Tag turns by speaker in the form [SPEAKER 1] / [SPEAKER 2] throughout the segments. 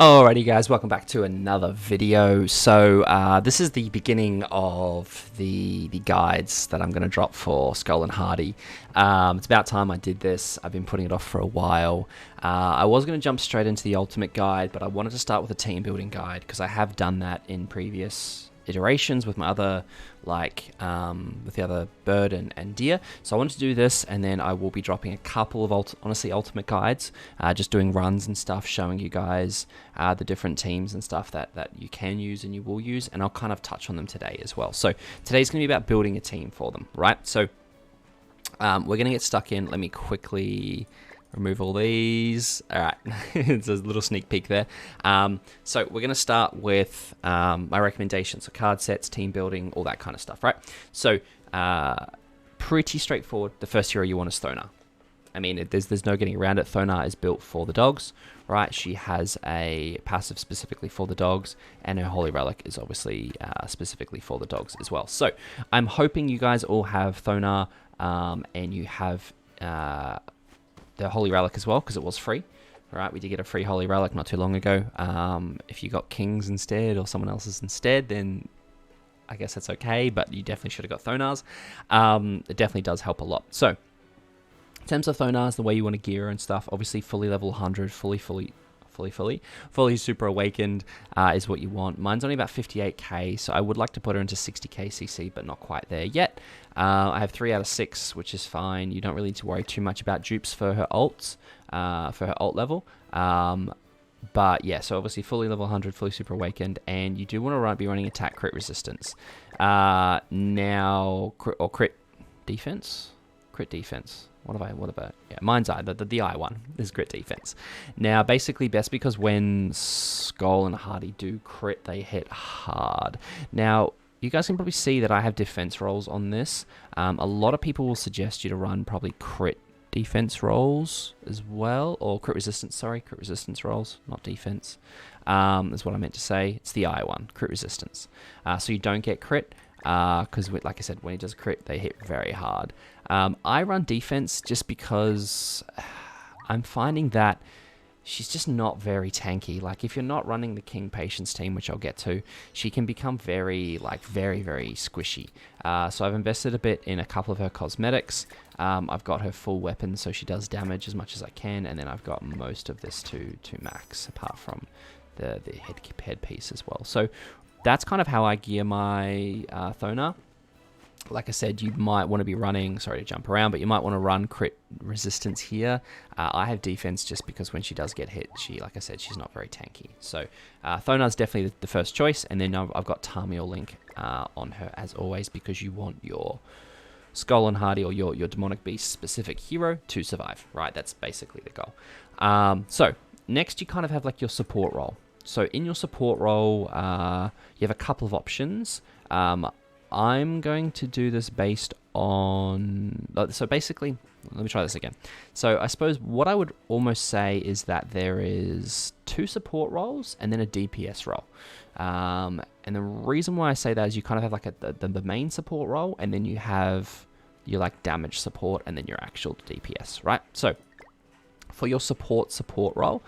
[SPEAKER 1] Alrighty guys, welcome back to another video. So this is the beginning of the guides that I'm going to drop for Skoll and Hati. It's about time I did this. I've been putting it off for a while. I was going to jump straight into the ultimate guide, but I wanted to start with a team building guide because I have done that in previous iterations with my other with the other bird and deer. So I wanted to do this, and then I will be dropping a couple of ultimate guides, just doing runs and stuff, showing you guys the different teams and stuff that you can use and you will use, and I'll kind of touch on them today as well. So today's going to be about building a team for them, right? So we're going to get stuck in. Let me quickly remove all these. All right, it's a little sneak peek there. So we're going to start with my recommendations. So card sets, team building, all that kind of stuff, right? So pretty straightforward. The first hero you want is Thonar. I mean, there's no getting around it. Thonar is built for the dogs, right? She has a passive specifically for the dogs, and her Holy Relic is obviously specifically for the dogs as well. So I'm hoping you guys all have Thonar, and you have the Holy Relic as well, because it was free. All right, we did get a free Holy Relic not too long ago. If you got Kings instead or someone else's instead, then I guess that's okay, but you definitely should have got Thonar's. It definitely does help a lot. So in terms of Thonar's, the way you want to gear her and stuff, obviously fully level 100, fully super awakened is what you want. Mine's only about 58k, so I would like to put her into 60k CC, but not quite there yet. I have 3 out of 6, which is fine. You don't really need to worry too much about dupes for her ults, for her ult level. But yeah, so obviously fully level 100, fully super awakened, and you do want to be running attack crit resistance. Now, crit defense? Crit defense. What about? Yeah, mine's I. The I one is crit defense. Now, basically, best because when Skoll and Hati do crit, they hit hard. Now, you guys can probably see that I have defense rolls on this. A lot of people will suggest you to run probably crit defense rolls as well, or crit resistance rolls, not defense, is what I meant to say. It's the I one, crit resistance. So you don't get crit, because like I said, when he does crit, they hit very hard. I run defense just because I'm finding that she's just not very tanky. Like, if you're not running the King Patience team, which I'll get to, she can become very squishy. So I've invested a bit in a couple of her cosmetics. I've got her full weapon, so she does damage as much as I can, and then I've got most of this to max, apart from the headpiece as well. So that's kind of how I gear my Thonar. Like I said, you might want to be running, sorry to jump around, but you might want to run crit resistance here. I have defense just because when she does get hit, like I said, she's not very tanky. So Thonar's definitely the first choice, and then I've got Tamil Link on her as always, because you want your Skoll and Hati or your Demonic Beast specific hero to survive, right? That's basically the goal. So next you kind of have like your support role. So in your support role, you have a couple of options. I'm going to do this based on... So basically, let me try this again. So I suppose what I would almost say is that there is 2 support roles and then a DPS role. And the reason why I say that is you kind of have like the main support role, and then you have your like damage support, and then your actual DPS, right? So for your support role,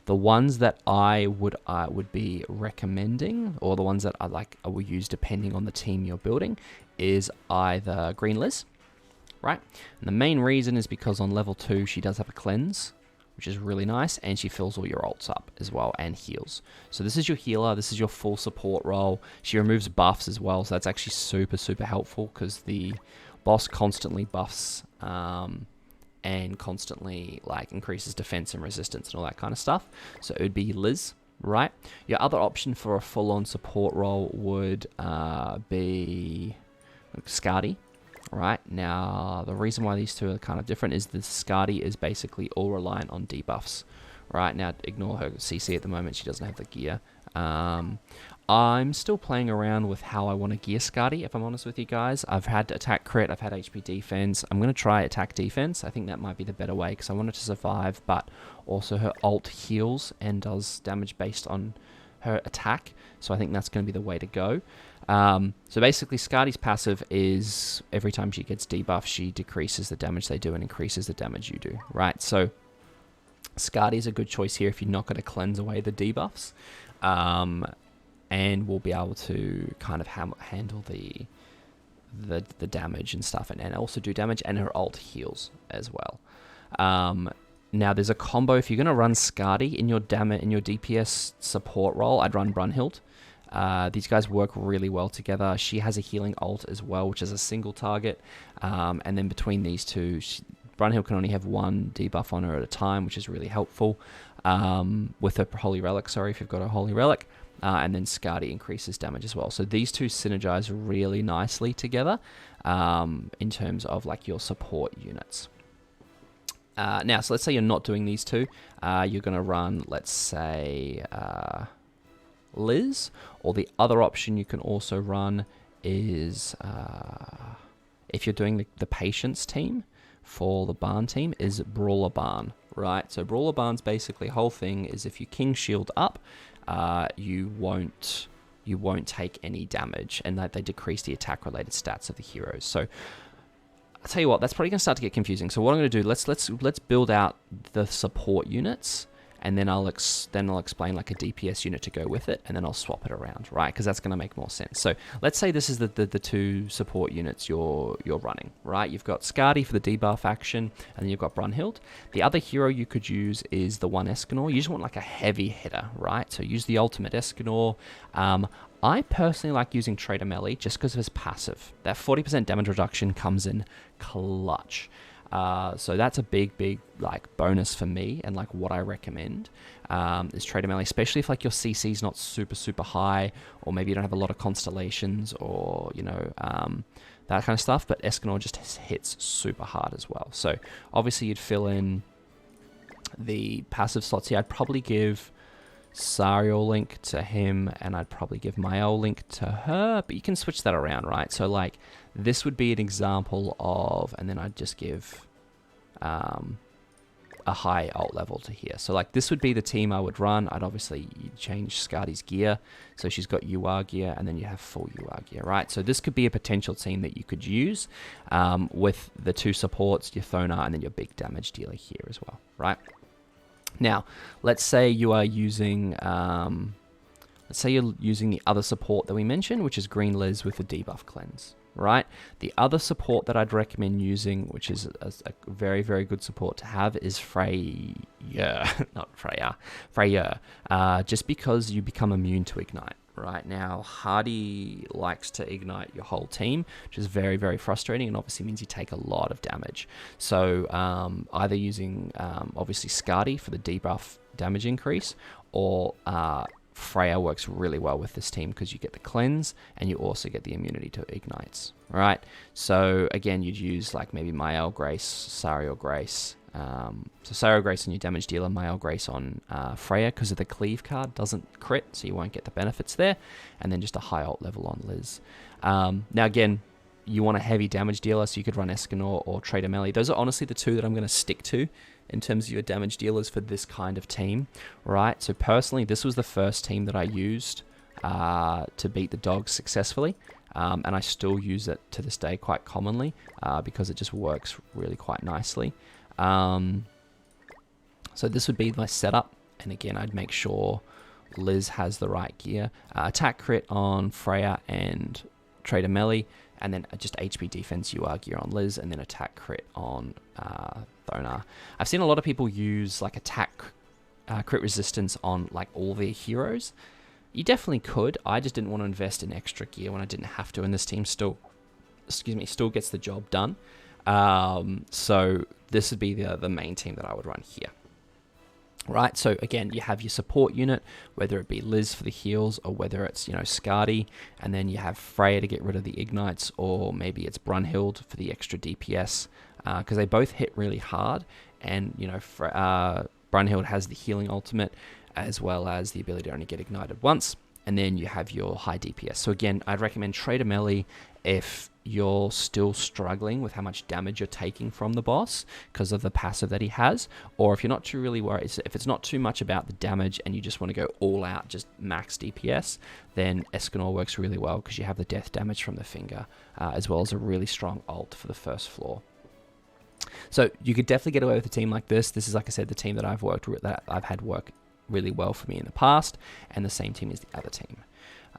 [SPEAKER 1] the ones that I would be recommending, or the ones that I will use depending on the team you're building, is either Green Liz, right? And the main reason is because on level 2 she does have a cleanse, which is really nice, and she fills all your ults up as well and heals. So this is your healer, this is your full support role. She removes buffs as well, so that's actually super helpful, because the boss constantly buffs and constantly like increases defense and resistance and all that kind of stuff. So it would be Liz, right? Your other option for a full-on support role would be Skadi, right? Now, the reason why these two are kind of different is the Skadi is basically all reliant on debuffs, right? Now, ignore her CC at the moment. She doesn't have the gear. I'm still playing around with how I want to gear Skadi, if I'm honest with you guys. I've had attack crit, I've had HP defense. I'm going to try attack defense. I think that might be the better way, because I want her to survive, but also her ult heals and does damage based on her attack. So I think that's going to be the way to go. So basically, Skadi's passive is every time she gets debuffed, she decreases the damage they do and increases the damage you do, right? So Scardy's a good choice here if you're not going to cleanse away the debuffs, and will be able to kind of handle the damage and stuff, and also do damage, and her ult heals as well. Now there's a combo. If you're going to run Scardy in your DPS support role, I'd run Brunhild. These guys work really well together. She has a healing ult as well, which is a single target, and then between these two, Brunhild can only have one debuff on her at a time, which is really helpful with her Holy Relic, if you've got a Holy Relic, and then Scardy increases damage as well. So these two synergize really nicely together in terms of like your support units. Now, so let's say you're not doing these two. You're going to run, let's say, Liz, or the other option you can also run is, if you're doing the Patience team for the Barn team, is Brawler Barn, right? So Brawler Barn's basically whole thing is if you King Shield up, you won't take any damage, and that they decrease the attack related stats of the heroes. So I'll tell you what, that's probably going to start to get confusing. So what I'm going to do, let's build out the support units, and then I'll explain like a DPS unit to go with it, and then I'll swap it around, right? Because that's going to make more sense. So let's say this is the two support units you're running, right? You've got Scardy for the debuff action, and then you've got Brunhild. The other hero you could use is the one Escanor. You just want like a heavy hitter, right? So use the ultimate Escanor. I personally like using Trader Melee just because of his passive. That 40% damage reduction comes in clutch. So that's a big like bonus for me, and like what I recommend is Trader Melee, especially if like your CC's not super high, or maybe you don't have a lot of constellations, or that kind of stuff. But Escanor just hits super hard as well. So obviously you'd fill in the passive slots here. I'd probably give Sariel Link to him, and I'd probably give Mael Link to her, but you can switch that around, right? So like this would be an example of, and then I'd just give a high ult level to here. So like this would be the team I would run. I'd obviously change Scardy's gear, so she's got UR gear, and then you have full UR gear, right? So this could be a potential team that you could use with the two supports, your Thonar, and then your big damage dealer here as well, right? Now, let's say you are using, the other support that we mentioned, which is Green Liz with the debuff cleanse, right? The other support that I'd recommend using, which is a very, very good support to have, is Freya, just because you become immune to Ignite. Right now, Hardy likes to ignite your whole team, which is very, very frustrating, and obviously means you take a lot of damage. So either using obviously Scardy for the debuff damage increase, or Freya works really well with this team because you get the cleanse and you also get the immunity to ignites. Right. So again, you'd use like maybe Mael Grace, Sariel Grace. So Sariel Grace on your damage dealer, Mael Grace on Freya, because of the cleave card doesn't crit, so you won't get the benefits there, and then just a high ult level on Liz. Now again, you want a heavy damage dealer, so you could run Escanor or Trader Melee. Those are honestly the two that I'm going to stick to in terms of your damage dealers for this kind of team, right? So personally, this was the first team that I used to beat the dogs successfully. And I still use it to this day quite commonly because it just works really quite nicely. So this would be my setup, and again I'd make sure Liz has the right gear. Attack crit on Freya and Trader Melee, and then just HP defense UR gear on Liz, and then attack crit on Thonar. I've seen a lot of people use like attack crit resistance on like all their heroes. You definitely could. I just didn't want to invest in extra gear when I didn't have to, and this team still gets the job done. So this would be the main team that I would run here. Right, so again, you have your support unit, whether it be Liz for the heals, or whether it's, Scardy, and then you have Freya to get rid of the ignites, or maybe it's Brunhild for the extra DPS, because they both hit really hard, and, Brunhild has the healing ultimate, as well as the ability to only get ignited once, and then you have your high DPS. So again, I'd recommend Trader Melee if you're still struggling with how much damage you're taking from the boss because of the passive that he has, or if you're not too really worried, if it's not too much about the damage and you just want to go all out, just max DPS, then Escanor works really well because you have the death damage from the finger, as well as a really strong ult for the first floor. So you could definitely get away with a team like this. This is, like I said, the team that I've had work really well for me in the past, and the same team as the other team.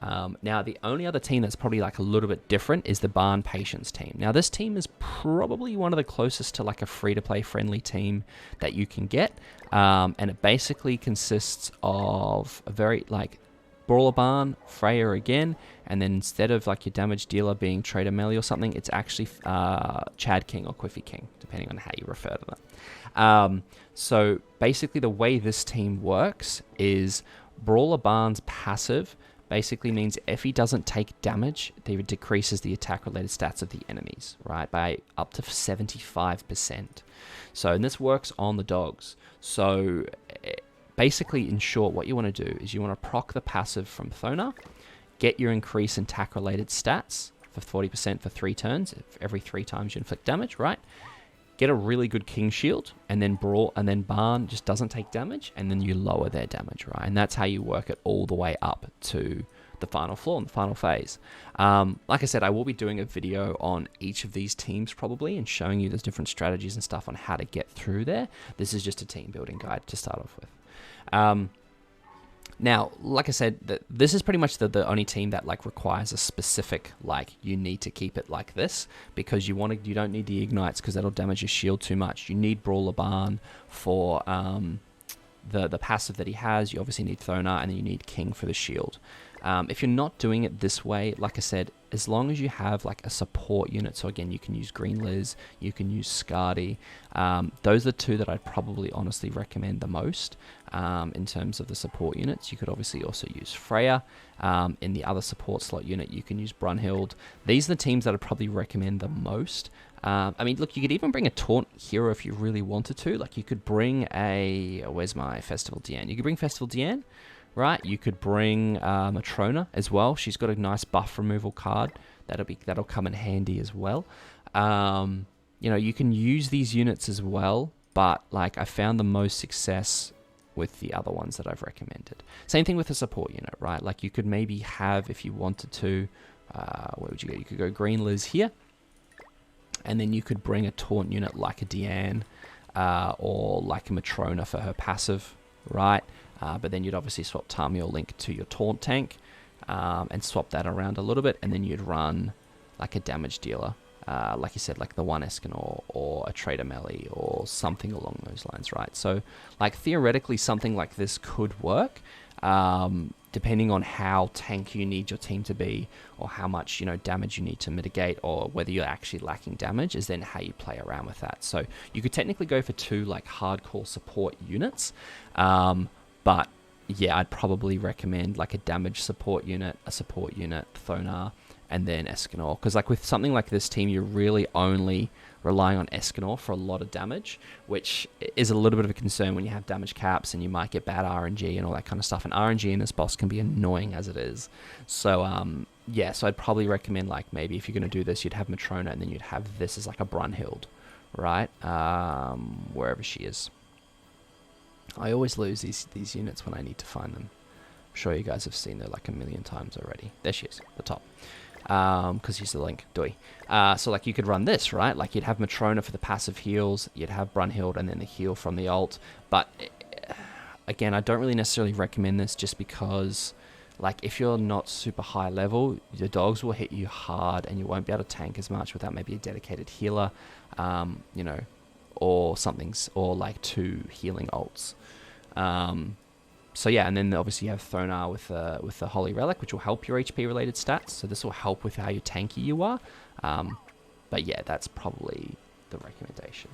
[SPEAKER 1] Now, the only other team that's probably like a little bit different is the Barn Patience team. Now, this team is probably one of the closest to like a free-to-play friendly team that you can get, and it basically consists of a very like Brawler Barn, Freya again, and then instead of like your damage dealer being Trader Melee or something, it's actually Chad King or Quiffy King, depending on how you refer to them. So basically the way this team works is Brawler Barn's passive basically means if he doesn't take damage, it decreases the attack-related stats of the enemies, right, by up to 75%. So, and this works on the dogs. So, basically, in short, what you want to do is you want to proc the passive from Thonar, get your increase in attack-related stats for 40% for 3 turns, every 3 times you inflict damage, right? Get a really good King Shield, and then Barn just doesn't take damage, and then you lower their damage, right? And that's how you work it all the way up to the final floor and the final phase. Like I said, I will be doing a video on each of these teams probably, and showing you the different strategies and stuff on how to get through there. This is just a team building guide to start off with. Now, like I said, this is pretty much the only team that like requires a specific, like, you need to keep it like this, because you don't need the ignites because that'll damage your shield too much. You need Brawler Barn for the passive that he has. You obviously need Thonar, and then you need King for the shield. If you're not doing it this way, like I said, as long as you have like a support unit, so again, you can use Green Liz, you can use Scardy. Those are the 2 that I'd probably honestly recommend the most in terms of the support units. You could obviously also use Freya. In the other support slot unit, you can use Brunhild. These are the teams that I'd probably recommend the most. I mean, look, you could even bring a taunt hero if you really wanted to. Like, you could bring where's my Festival Deanne? You could bring Festival Deanne. Right, you could bring Matrona as well. She's got a nice buff removal card that'll come in handy as well. You know, you can use these units as well, but like I found the most success with the other ones that I've recommended. Same thing with the support unit, right? Like you could maybe have, if you wanted to, where would you go? You could go Green Liz here, and then you could bring a taunt unit like a Deanne or like a Matrona for her passive, right? But then you'd obviously swap Tami or Link to your taunt tank and swap that around a little bit, and then you'd run like a damage dealer, like you said, like the one Escanor or a Trader Melee or something along those lines, right? So like theoretically something like this could work, depending on how tanky you need your team to be, or how much, you know, damage you need to mitigate, or whether you're actually lacking damage, is then how you play around with that. So you could technically go for 2 like hardcore support units, but yeah, I'd probably recommend like a damage support unit, a support unit, Thonar, and then Escanor. Because like with something like this team, you're really only relying on Escanor for a lot of damage, which is a little bit of a concern when you have damage caps and you might get bad RNG and all that kind of stuff. And RNG in this boss can be annoying as it is. So yeah, so I'd probably recommend like maybe if you're going to do this, you'd have Matrona, and then you'd have this as like a Brunhild, right? Wherever she is. I always lose these units when I need to find them. I'm sure you guys have seen her like a million times already. There she is, the top. Because she's the Link, Doi. So like you could run this, right? Like you'd have Matrona for the passive heals, you'd have Brunhild, and then the heal from the ult. But again, I don't really necessarily recommend this, just because like if you're not super high level, the dogs will hit you hard and you won't be able to tank as much without maybe a dedicated healer, you know, or like 2 healing ults. So yeah, and then obviously you have Thonar with the Holy Relic, which will help your HP related stats. So this will help with how tanky you are. But yeah, that's probably the recommendation.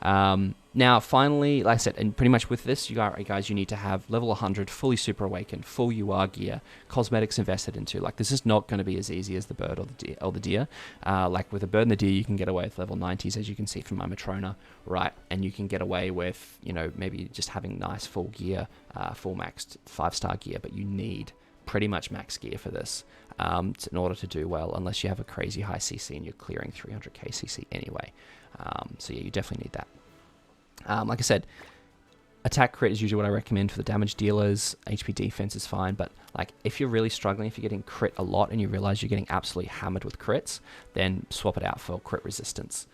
[SPEAKER 1] Now, finally, like I said, and pretty much with this, you guys, you need to have level 100, fully super awakened, full UR gear, cosmetics invested into. Like, this is not going to be as easy as the bird or the deer. Like with the bird and the deer, you can get away with level 90s, as you can see from my Matrona, right? And you can get away with, you know, maybe just having nice full gear, full maxed 5-star gear, but you need pretty much max gear for this in order to do well, unless you have a crazy high CC and you're clearing 300k CC anyway. So yeah, you definitely need that. Like I said, attack crit is usually what I recommend for the damage dealers. HP defense is fine, but like if you're really struggling, if you're getting crit a lot and you realize you're getting absolutely hammered with crits, then swap it out for crit resistance.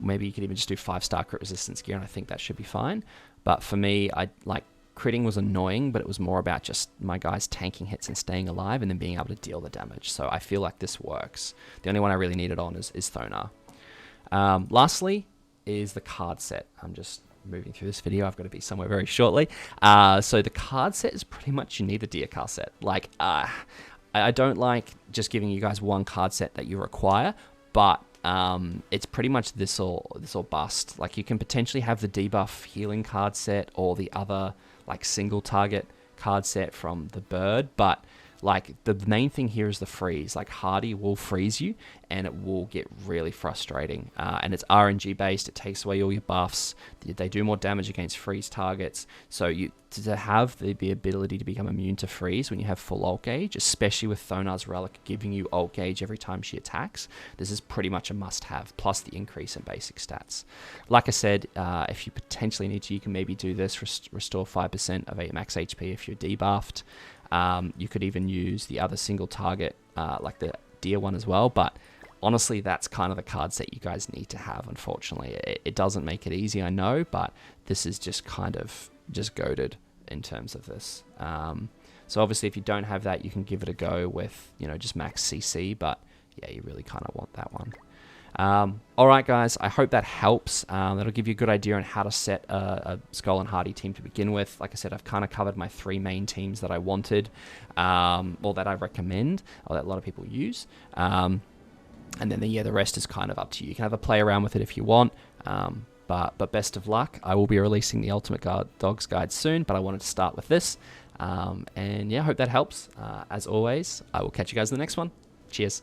[SPEAKER 1] maybe you could even just do 5-star crit resistance gear, and I think that should be fine. But for me, I like critting was annoying, but it was more about just my guys tanking hits and staying alive and then being able to deal the damage. So I feel like this works. The only one I really need it on is Thonar. Lastly is the card set. I'm just moving through this video. I've got to be somewhere very shortly. So the card set is pretty much you need the Deercar set. Like, I don't like just giving you guys one card set that you require, but it's pretty much this or bust. Like, you can potentially have the debuff healing card set or the other like single target card set from the bird, but like the main thing here is the freeze. Like, Hardy will freeze you and it will get really frustrating, and it's RNG based. It takes away all your buffs. They do more damage against freeze targets, so you to have the ability to become immune to freeze when you have full ult gauge, especially with Thonar's Relic giving you ult gauge every time she attacks, this is pretty much a must have, plus the increase in basic stats. Like I said, if you potentially need to, you can maybe do this, restore 5% of a max HP if you're debuffed. You could even use the other single target, like the Deer one as well, but honestly, that's kind of the card set you guys need to have, unfortunately. It doesn't make it easy, I know, but this is just kind of just goated in terms of this. So obviously, if you don't have that, you can give it a go with, just max CC, but yeah, you really kind of want that one. Alright guys, I hope that helps. That'll give you a good idea on how to set a Skoll and Hati team to begin with. Like I said, I've kind of covered my 3 main teams that I wanted, or that I recommend, or that a lot of people use. And then the rest is kind of up to you. You can have a play around with it if you want. But best of luck. I will be releasing the Ultimate Dogs Guide soon, but I wanted to start with this. And yeah, I hope that helps. As always, I will catch you guys in the next one. Cheers.